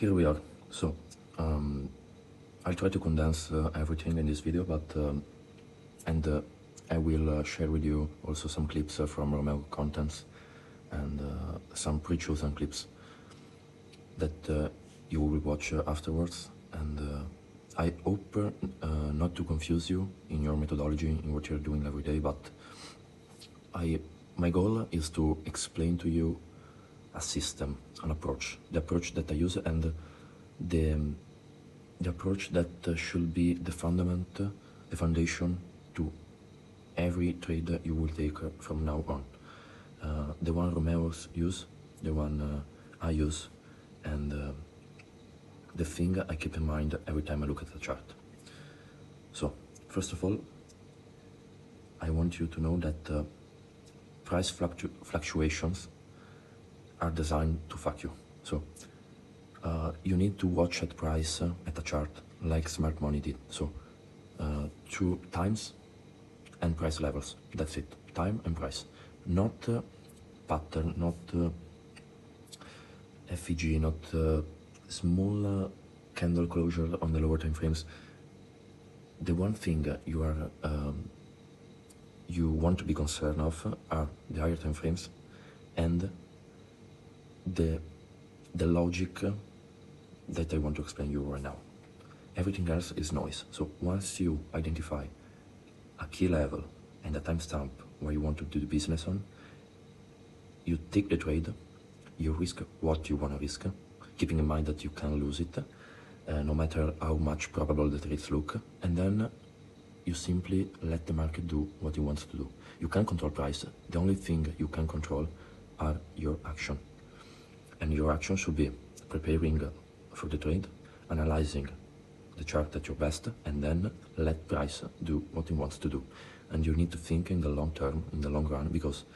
Here we are. So, I'll try to condense everything in this video, but I will share with you also some clips from Romeo contents and some pre-chosen clips that you will watch afterwards. And I hope not to confuse you in your methodology, in what you're doing every day, but my goal is to explain to you a system, an approach, the approach that I use, and the approach that should be the foundation to every trade you will take from now on. The one Romeo's use, the one I use, and the thing I keep in mind every time I look at the chart. So, first of all, I want you to know that price fluctuations are designed to fuck you. So, you need to watch at price at a chart like smart money did. So, through times and price levels. That's it. Time and price. Not pattern, not FEG, not small candle closure on the lower time frames. The one thing you want to be concerned of are the higher time frames and the logic that I want to explain you right now. Everything else is noise. So once you identify a key level and a timestamp where you want to do the business on, you take the trade, you risk what you want to risk, keeping in mind that you can lose it, no matter how much probable the trades look, and then you simply let the market do what it wants to do. You can't control price. The only thing you can control are your action. And your action should be preparing for the trade, analyzing the chart at your best, and then let price do what it wants to do. And you need to think in the long term, in the long run, because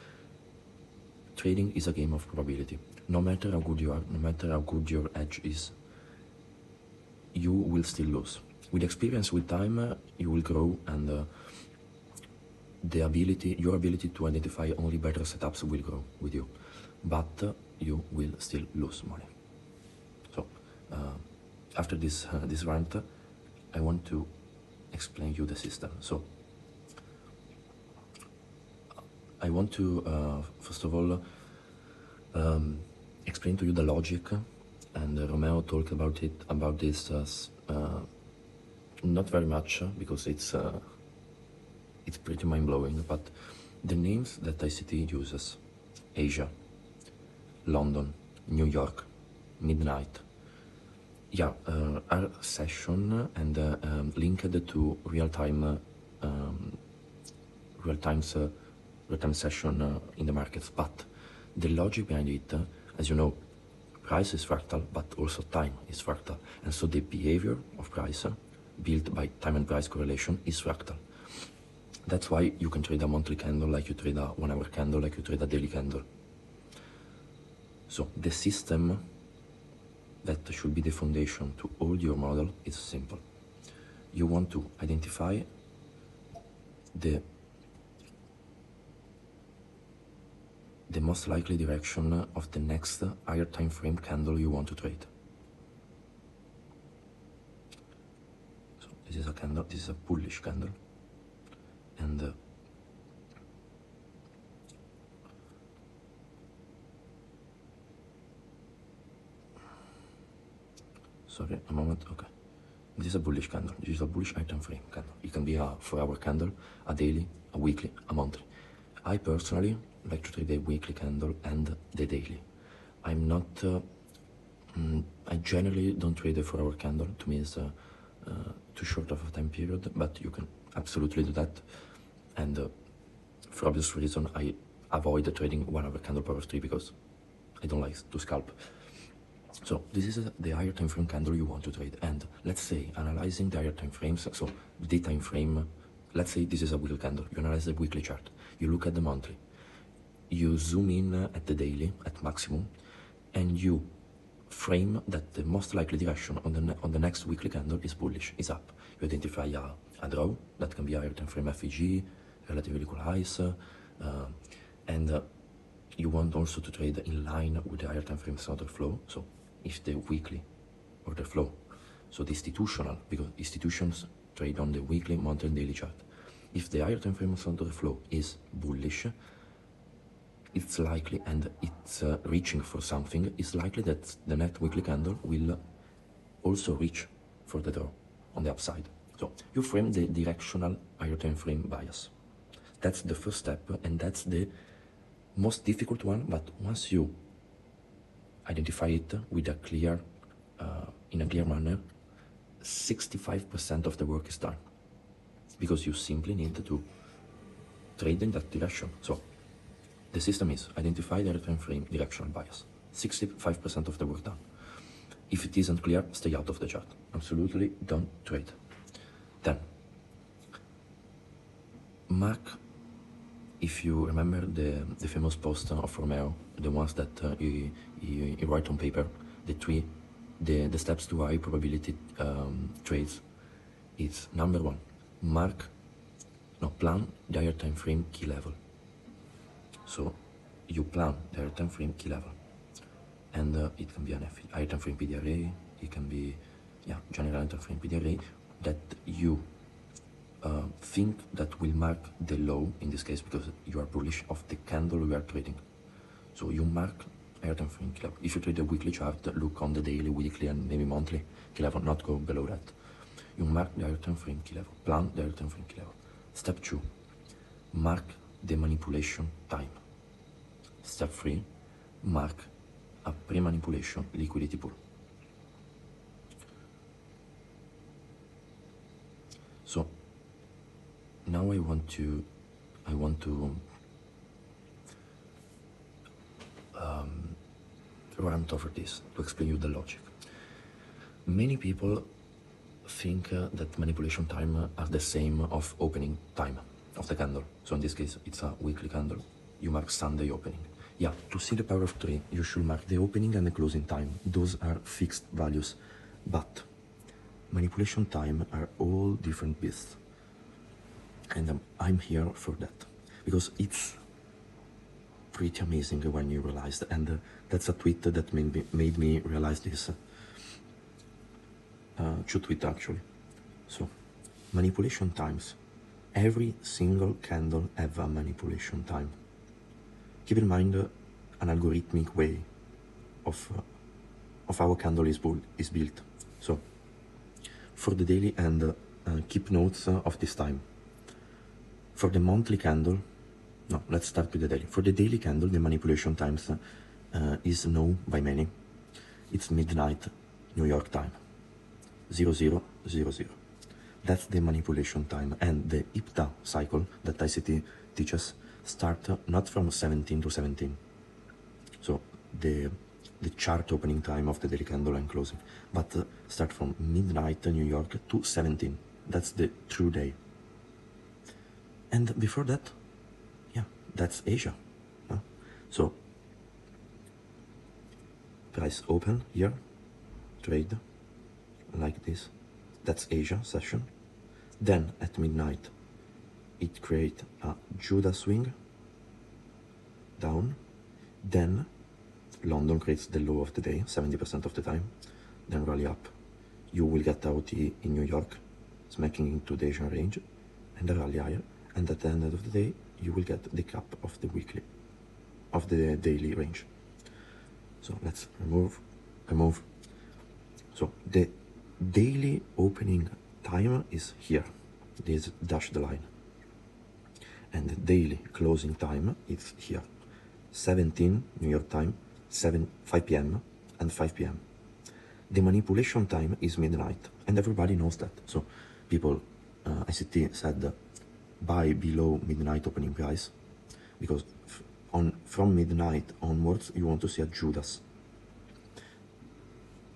trading is a game of probability. No matter how good you are, no matter how good your edge is, you will still lose. With experience, with time, you will grow, and your ability to identify only better setups will grow with you. But you will still lose money. So, after this rant, I want to explain you the system. So, I want to, first of all, explain to you the logic, and Romeo talked about this not very much, because it's pretty mind-blowing, but the names that ICT uses: Asia, London, New York, midnight, are session and linked to real-time session in the markets. But the logic behind it, as you know, price is fractal, but also time is fractal, and so the behavior of price built by time and price correlation is fractal. That's why you can trade a monthly candle like you trade a 1 hour candle, like you trade a daily candle. So the system that should be the foundation to all your model is simple. You want to identify the most likely direction of the next higher time frame candle you want to trade. So this is a candle, this is a bullish candle, and sorry, a moment, okay. This is a bullish candle, this is a bullish high time frame candle. It can be a 4 hour candle, a daily, a weekly, a monthly. I personally like to trade the weekly candle and the daily. I'm not, I generally don't trade a 4 hour candle. To me, it's too short of a time period, but you can absolutely do that. And for obvious reason, I avoid trading 1 hour candle power 3 because I don't like to scalp. So this is the higher time frame candle you want to trade. And let's say analyzing the higher time frames, so the time frame, let's say this is a weekly candle. You analyze the weekly chart, you look at the monthly, you zoom in at the daily at maximum, and you frame that the most likely direction on the next weekly candle is bullish, is up. You identify a draw that can be a higher time frame FEG, relatively equal highs, and you want also to trade in line with the higher time frame order flow. So if the weekly or the flow. So the institutional, because institutions trade on the weekly, monthly, and daily chart. If the higher time frame of the flow is bullish, it's likely, and it's reaching for something, it's likely that the net weekly candle will also reach for the draw on the upside. So you frame the directional higher time frame bias. That's the first step, and that's the most difficult one, but once you identify it with a clear, in a clear manner, 65% of the work is done, because you simply need to trade in that direction. So the system is identify the time frame directional bias, 65% of the work done. If it isn't clear, stay out of the chart. Absolutely don't trade. Then mark, if you remember the famous post of Romeo, the ones that he write on paper, the steps to high probability trades, it's number one, plan the higher time frame key level. So you plan the higher time frame key level, and it can be an higher time frame PD array, it can be general higher time frame PD array that you think that will mark the low, in this case because you are bullish, of the candle we are trading. So you mark higher time frame key level. If you trade a weekly chart, look on the daily, weekly, and maybe monthly key level, not go below that. You mark the higher time frame key level, plan the higher time frame key level. Step 2, mark the manipulation time. Step 3, mark a pre-manipulation liquidity pool. So now I want to rant over this to explain you the logic. Many people think that manipulation time are the same of opening time of the candle. So in this case, it's a weekly candle. You mark Sunday opening. Yeah, to see the power of 3, you should mark the opening and the closing time. Those are fixed values. But manipulation time are all different beasts. And I'm here for that. Because it's pretty amazing when you realize that. And that's a tweet that made me realize this. 2 tweets actually. So, manipulation times. Every single candle have a manipulation time. Keep in mind an algorithmic way of how a candle is built. So, for the daily, and keep notes of this time. For the monthly candle, no, let's start with the daily. For the daily candle, the manipulation times is known by many. It's midnight New York time, 0000. That's the manipulation time, and the IPTA cycle that ICT teaches start not from 17 to 17. So the chart opening time of the daily candle and closing, but start from midnight New York to 17. That's the true day. And before that, that's Asia. So price open here, trade like this. That's Asia session. Then at midnight, it create a Judah swing down. Then London creates the low of the day, 70% of the time. Then rally up. You will get out in New York, smacking into the Asian range, and a rally higher. And at the end of the day, you will get the cap of the weekly, of the daily range. So let's remove. So the daily opening time is here, this dashed line. And the daily closing time is here, 17 New York time, 5 p.m. and 5 p.m. The manipulation time is midnight, and everybody knows that. So people, ICT said, buy below midnight opening price, because from midnight onwards you want to see a Judas.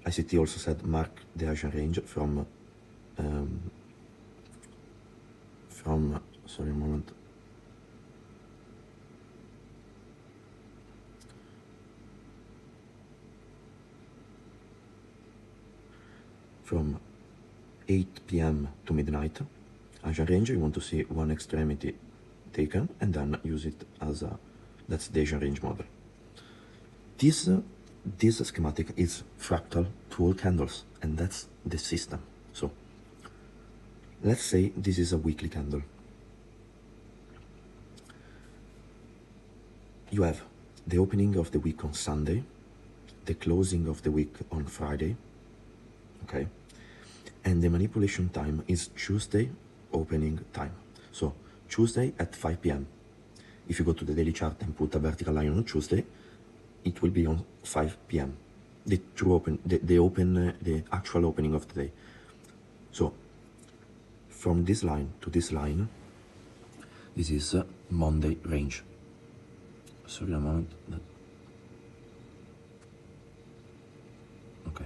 ICT also said mark the Asian range from sorry a moment, from 8 p.m. to midnight Asian range. You want to see one extremity taken and then use it as that's the Asian range model. This schematic is fractal to to all candles, and that's the system. So let's say this is a weekly candle. You have the opening of the week on Sunday, the closing of the week on Friday, okay? And the manipulation time is Tuesday opening time. So Tuesday at 5 p.m. If you go to the daily chart and put a vertical line on Tuesday, it will be on 5 p.m. The actual opening of the day. So from this line to this line, this is Monday range. Sorry a moment. Okay.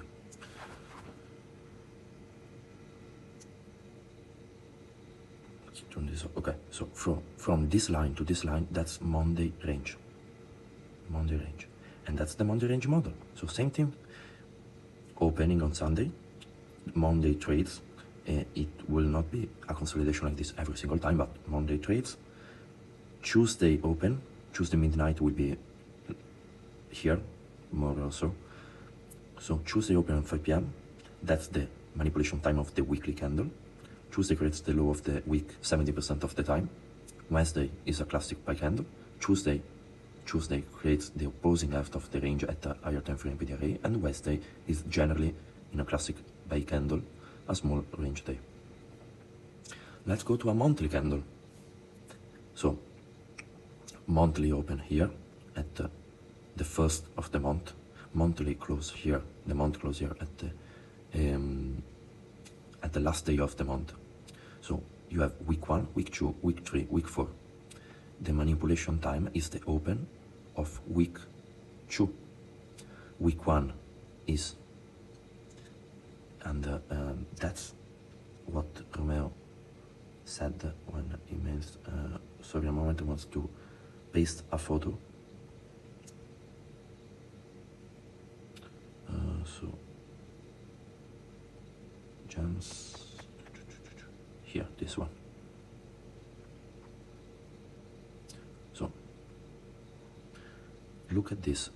Let's turn this off. Okay, so from this line to this line, that's Monday range. Monday range. And that's the Monday range model. So same thing. Opening on Sunday, Monday trades. It will not be a consolidation like this every single time, but Monday trades. Tuesday open. Tuesday midnight will be here, more or so. So Tuesday open at 5 p.m. That's the manipulation time of the weekly candle. Tuesday creates the low of the week 70% of the time. Wednesday is a classic buy candle. Tuesday creates the opposing half of the range at a higher time frame PDRA, and Wednesday is generally, in a classic buy candle, a small range day. Let's go to a monthly candle. So monthly open here at the first of the month, monthly close here, the month close here at the last day of the month. So you have week 1, week 2, week 3, week 4. The manipulation time is the open of week 2. Week 1 is, and that's what Romeo said when he made, sorry a moment, I want to paste a photo. So gems here, this one. So look at this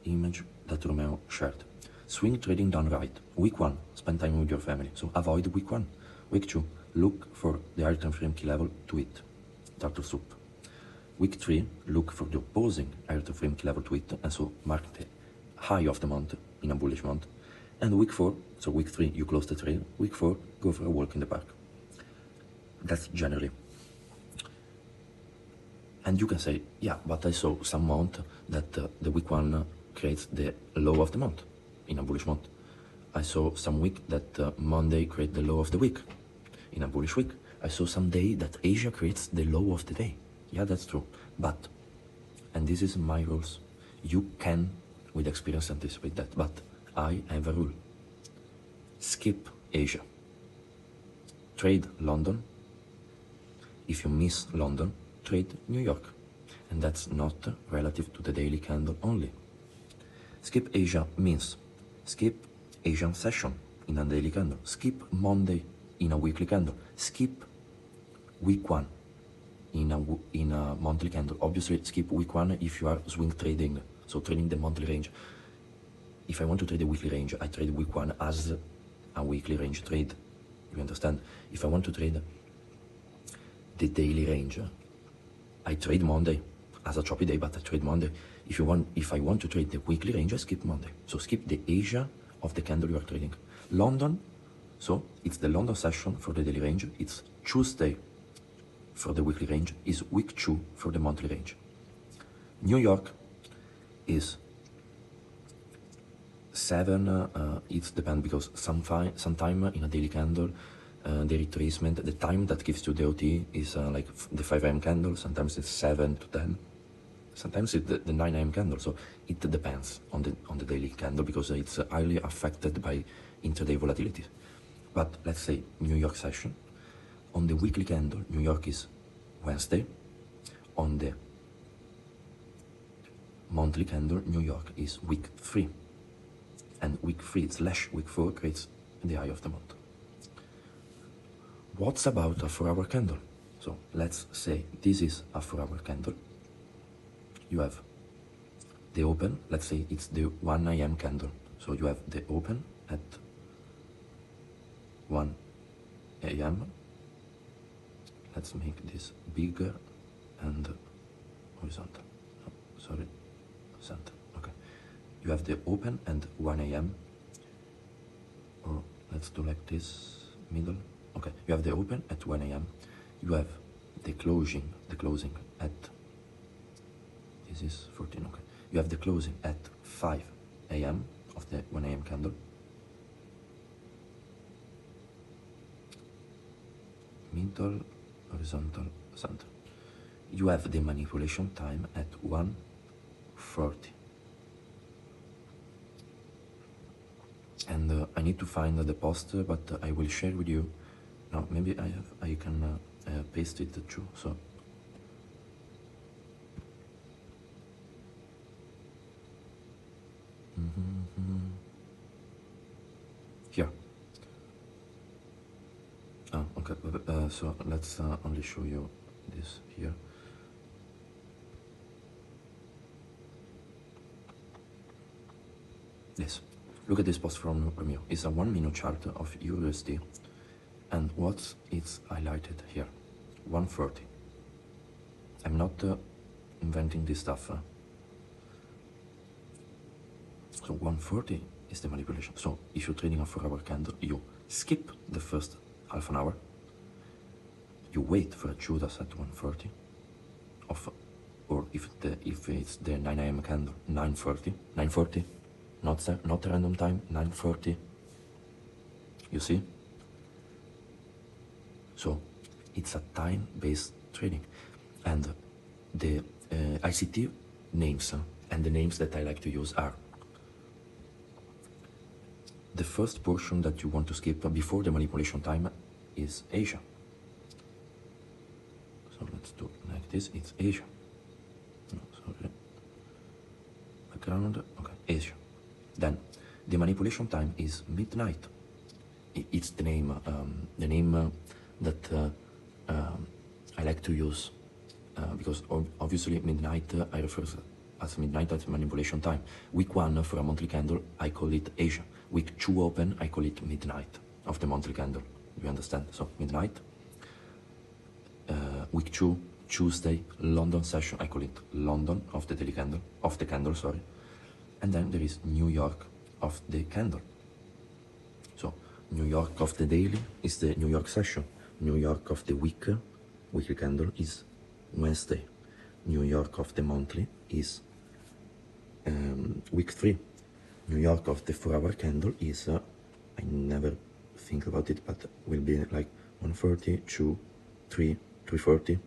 image that Romeo shared. Swing trading done right. Week 1, spend time with your family. So avoid week 1. Week 2, look for the higher time frame key level to it. Turtle soup. Week 3, look for the opposing higher time frame key level to it, and so mark the high of the month in a bullish month. And week 4, so week 3, you close the trade. Week 4, go for a walk in the park. That's generally. And you can say, yeah, but I saw some month that the week 1 creates the low of the month in a bullish month. I saw some week that Monday creates the low of the week in a bullish week. I saw some day that Asia creates the low of the day. Yeah, that's true. But, and this is my rules, you can, with experience, anticipate that. But I have a rule. Skip Asia. Trade London. If you miss London, trade New York. And that's not relative to the daily candle only. Skip Asia means skip Asian session in a daily candle. Skip Monday in a weekly candle. Skip week 1 in a monthly candle. Obviously, skip week 1 if you are swing trading, so trading the monthly range. If I want to trade the weekly range, I trade week 1 as a weekly range trade. You understand? If I want to trade the daily range, I trade Monday as a choppy day, but I trade Monday. If I want to trade the weekly range, I skip Monday. So skip the Asia of the candle you are trading. London, so it's the London session for the daily range. It's Tuesday for the weekly range, is week 2 for the monthly range. New York is 7, it depends because sometime in a daily candle, the retracement, the time that gives you the OT is like the 5 AM candle, sometimes it's 7 to 10, sometimes it's the 9 AM candle, so it depends on the daily candle because it's highly affected by intraday volatility. But let's say New York session, on the weekly candle, New York is Wednesday, on the monthly candle, New York is week 3, and week 3 / week 4 creates the high of the month. What's about a 4-hour candle? So let's say this is a 4-hour candle. You have the open, let's say it's the 1 AM candle. So you have the open at 1 a.m. Let's make this bigger and horizontal. Oh, sorry, center. Okay. You have the open at 1 a.m. Or let's do like this, middle. Okay. You have the open at 1 a.m. You have the closing at, this is 14, okay. You have the closing at 5 a.m. of the 1 a.m. candle. Middle, horizontal, center. You have the manipulation time at 1:40. And I need to find the poster, but I will share with you. Now, maybe I can paste it too, so. Here. Oh, okay, so let's only show you this here. Yes, look at this post from Romeo. It's a 1 minute chart of USD, and what's it's highlighted here? 1:30. I'm not inventing this stuff. So 1:30 is the manipulation. So if you're trading a 4-hour candle, you skip the first half an hour, you wait for a Judas at 1:30, or if it's the 9 a.m. candle, 9:40, not a random time, 9:40. You see? So it's a time-based trading, and the ICT names and the names that I like to use are the first portion that you want to skip before the manipulation time is Asia. So let's do it like this. It's Asia. No, sorry. Background. Okay, Asia. Then the manipulation time is midnight. It's the name that I like to use because obviously midnight I refer as midnight as manipulation time. Week 1 for a monthly candle, I call it Asia. Week 2 open, I call it midnight of the monthly candle. You understand? So midnight. Week 2, Tuesday, London session, I call it London of the daily candle, sorry. And then there is New York of the candle. So New York of the daily is the New York session. New York of the weekly candle is Wednesday. New York of the monthly is week 3. New York of the 4-hour candle is, I never think about it, but will be like 1:30, 2, 3, 3:40,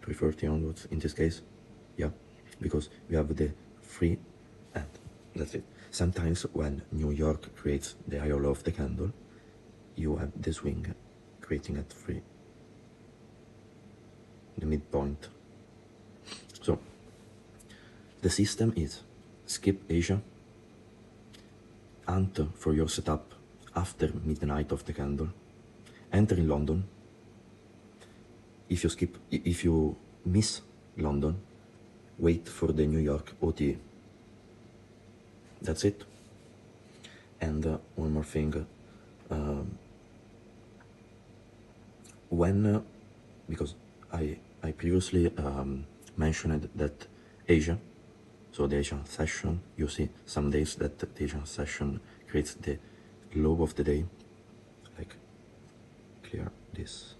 3:30 onwards in this case. Yeah, because you have the 3 and that's it. Sometimes when New York creates the higher low of the candle, you have the swing creating at 3, the midpoint. So the system is skip Asia, enter for your setup after midnight of the candle, enter in London. If you miss London, wait for the New York OTA. That's it. And one more thing, because I previously mentioned that Asia, so the Asian session, you see some days that the Asian session creates the low of the day, like clear this.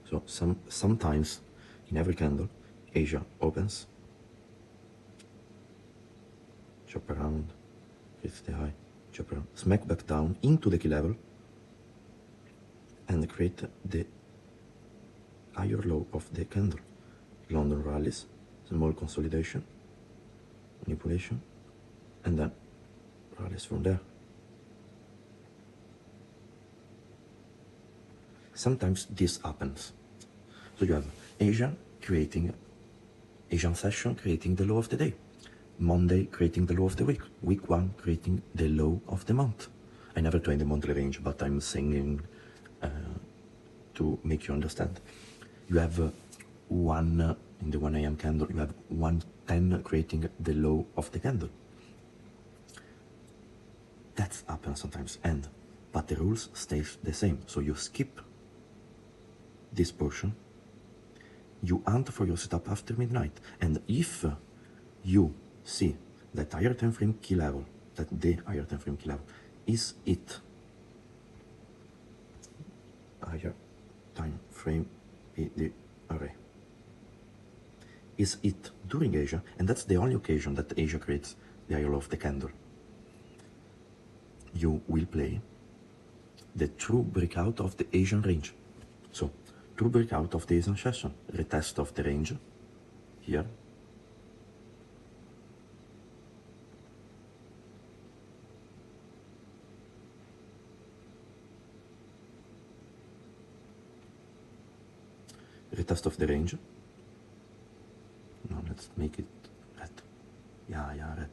So sometimes in every candle, Asia opens, chop around, hits the high, chop around, smack back down into the key level, and create the higher low of the candle. London rallies, small consolidation, manipulation, and then rallies from there. Sometimes this happens. So you have Asian session creating the low of the day, Monday creating the low of the week, week 1 creating the low of the month. I never tried the monthly range, but I'm saying to make you understand. You have in the 1 a.m. candle, you have 1 then creating the low of the candle. That happens sometimes, but the rules stay the same. So you skip this portion, you hunt for your setup after midnight, and if you see that higher time frame key level, that the higher time frame key level is it higher time frame the array is it during Asia, and that's the only occasion that Asia creates the higher low of the candle, you will play the true breakout of the Asian range. So true breakout of the Asian session, retest of the range here, retest of the range. No, let's make it red. Yeah, red.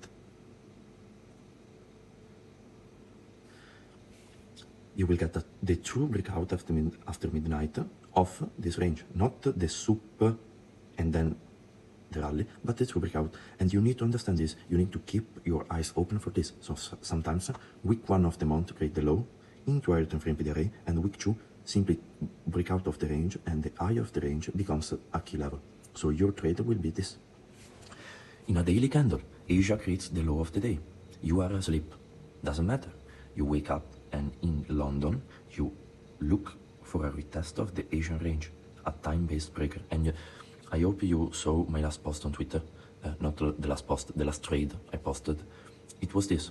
You will get the true breakout after midnight of this range, not the soup and then the rally, but the true breakout. And you need to understand this. You need to keep your eyes open for this. So sometimes week 1 of the month create the low into higher time frame PD array, and week 2 simply break out of the range, and the high of the range becomes a key level. So your trade will be this. In a daily candle, Asia creates the low of the day. You are asleep. Doesn't matter. You wake up, and in London, you look for a retest of the Asian range, a time-based breaker. And I hope you saw my last post on Twitter. Not the last post, the last trade I posted. It was this.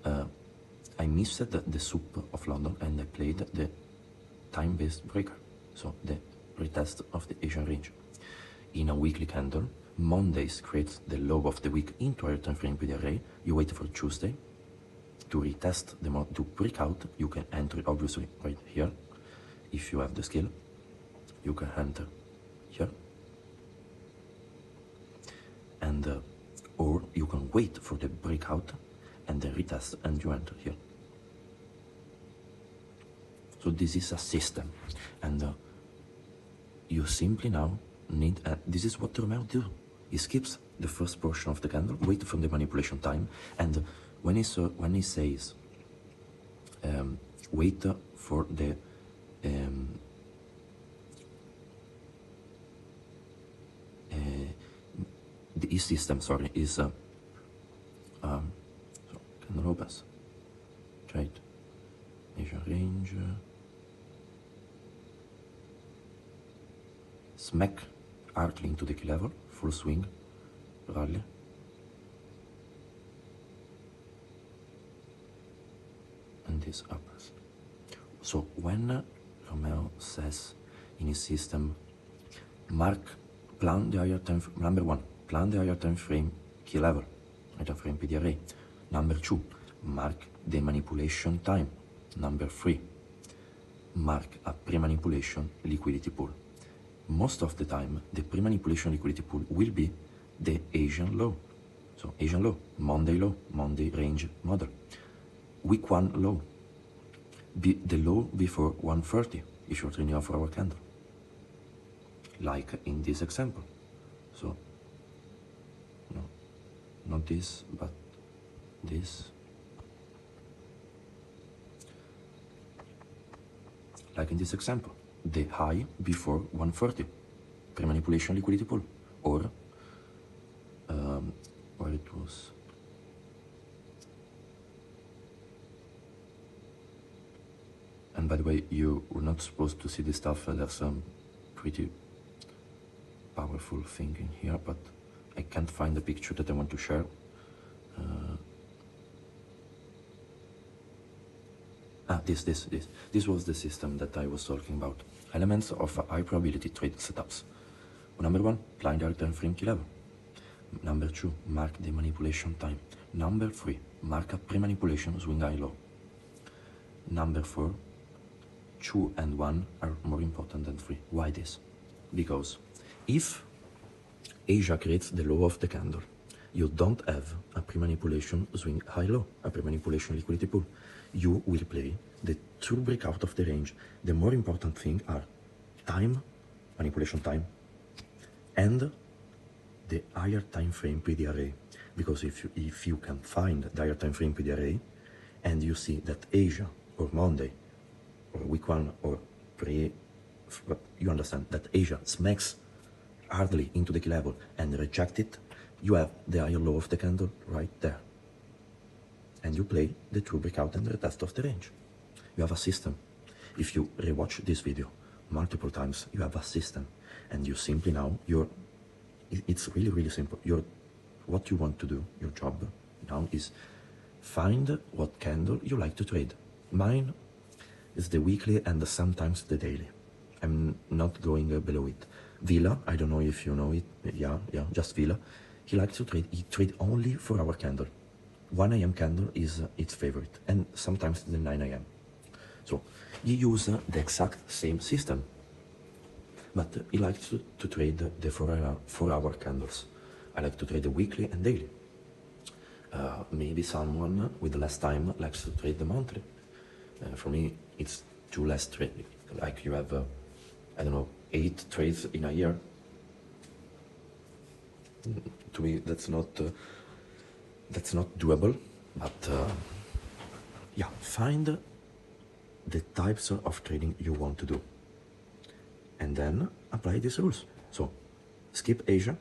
I missed the soup of London, and I played the time-based breaker, so the retest of the Asian range. In a weekly candle, Mondays creates the low of the week into higher time frame PD array. You wait for Tuesday to retest to break out. You can enter obviously right here. If you have the skill, you can enter here, and or you can wait for the breakout and then retest, and you enter here. So this is a system, and you simply now need, this is what Romeo do. He skips the first portion of the candle, wait for the manipulation time, and when he says wait for the his system, sorry, is so candle opens, right? Asian range, smack hardly into the key level, full swing, rally. And this happens. So when Romeo says in his system, plan the higher time, number 1, plan the higher time frame key level, higher time frame PD array. Number 2, mark the manipulation time. Number 3, mark a pre-manipulation liquidity pool. Most of the time, the pre-manipulation liquidity pool will be the Asian low. So Asian low, Monday range model. Week 1 low, the low before 130, if you're trading off our candle. Like in this example. So, no, not this, but this. Like in this example, the high before 130, pre-manipulation liquidity pool, or where it was, and by the way, you were not supposed to see this stuff. There's some pretty powerful thing in here, but I can't find the picture that I want to share. This was the system that I was talking about. Elements of high probability trade setups. Number 1, blind higher time frame key level. Number 2, mark the manipulation time. Number 3, mark a pre-manipulation swing high low. Number 4, 2 and 1 are more important than 3. Why this? Because if Asia creates the low of the candle, you don't have a pre-manipulation swing high low, a pre-manipulation liquidity pool. You will play the true breakout of the range. The more important thing are time, manipulation time, and the higher time frame PD array, because if you can find the higher time frame PD array, and you see that Asia or Monday or week 1 or you understand that Asia smacks hardly into the key level and reject it, you have the higher low of the candle right there. And you play the true breakout and the test of the range. You have a system. If you rewatch this video multiple times, you have a system. And you simply now, it's really, really simple. What you want to do, your job now is find what candle you like to trade. Mine is the weekly and sometimes the daily. I'm not going below it. Villa, I don't know if you know it, yeah, just Villa. He likes to trade, he trade only 4-hour candle. 1 AM candle is its favorite, and sometimes the 9 AM. So he uses the exact same system, but he likes to trade the 4-hour candles. I like to trade the weekly and daily. Maybe someone with less time likes to trade the monthly. For me, it's too less trading. Like you have, I don't know, 8 trades in a year. To me, that's not doable. But yeah, find the types of trading you want to do, and then apply these rules. So skip Asia,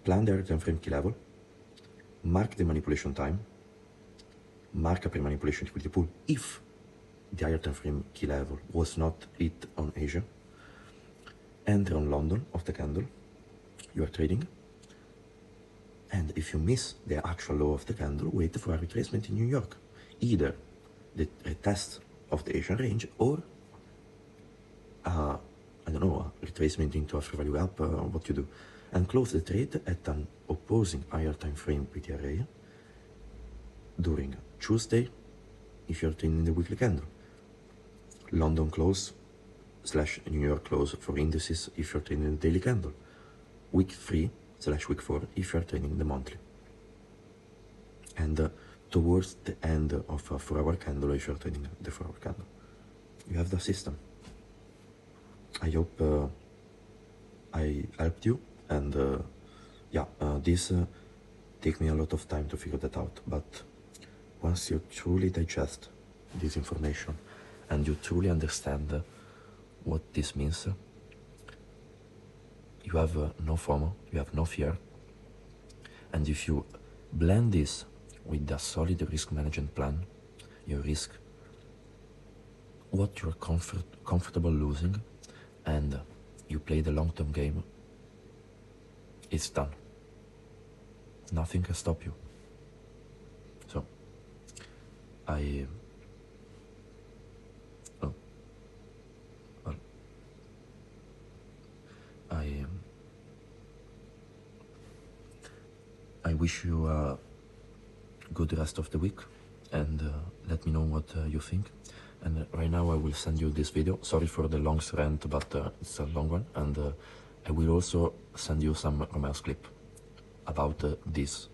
plan the time frame key level, mark the manipulation time, mark a pre-manipulation liquidity pool if the higher time frame key level was not hit on Asia, enter on London of the candle you are trading, and if you miss the actual low of the candle, wait for a retracement in New York, either the retest of the Asian range or I don't know, a retracement into a fair value up, what you do, and close the trade at an opposing higher time frame PT array during Tuesday if you're trading the weekly candle, London close / New York close for indices if you're trading the daily candle, week 3 / week 4 if you're trading the monthly, and towards the end of a 4-hour candle if you're trading the 4-hour candle. You have the system. I hope I helped you, and yeah, this take me a lot of time to figure that out, but once you truly digest this information and you truly understand what this means, you have no FOMO, you have no fear, and if you blend this with a solid risk management plan, you risk what you're comfortable losing, and you play the long-term game, it's done. Nothing can stop you. So, I wish you a good rest of the week, and let me know what you think. And right now I will send you this video. Sorry for the long rant, but it's a long one, and I will also send you some Romeo's clip about this.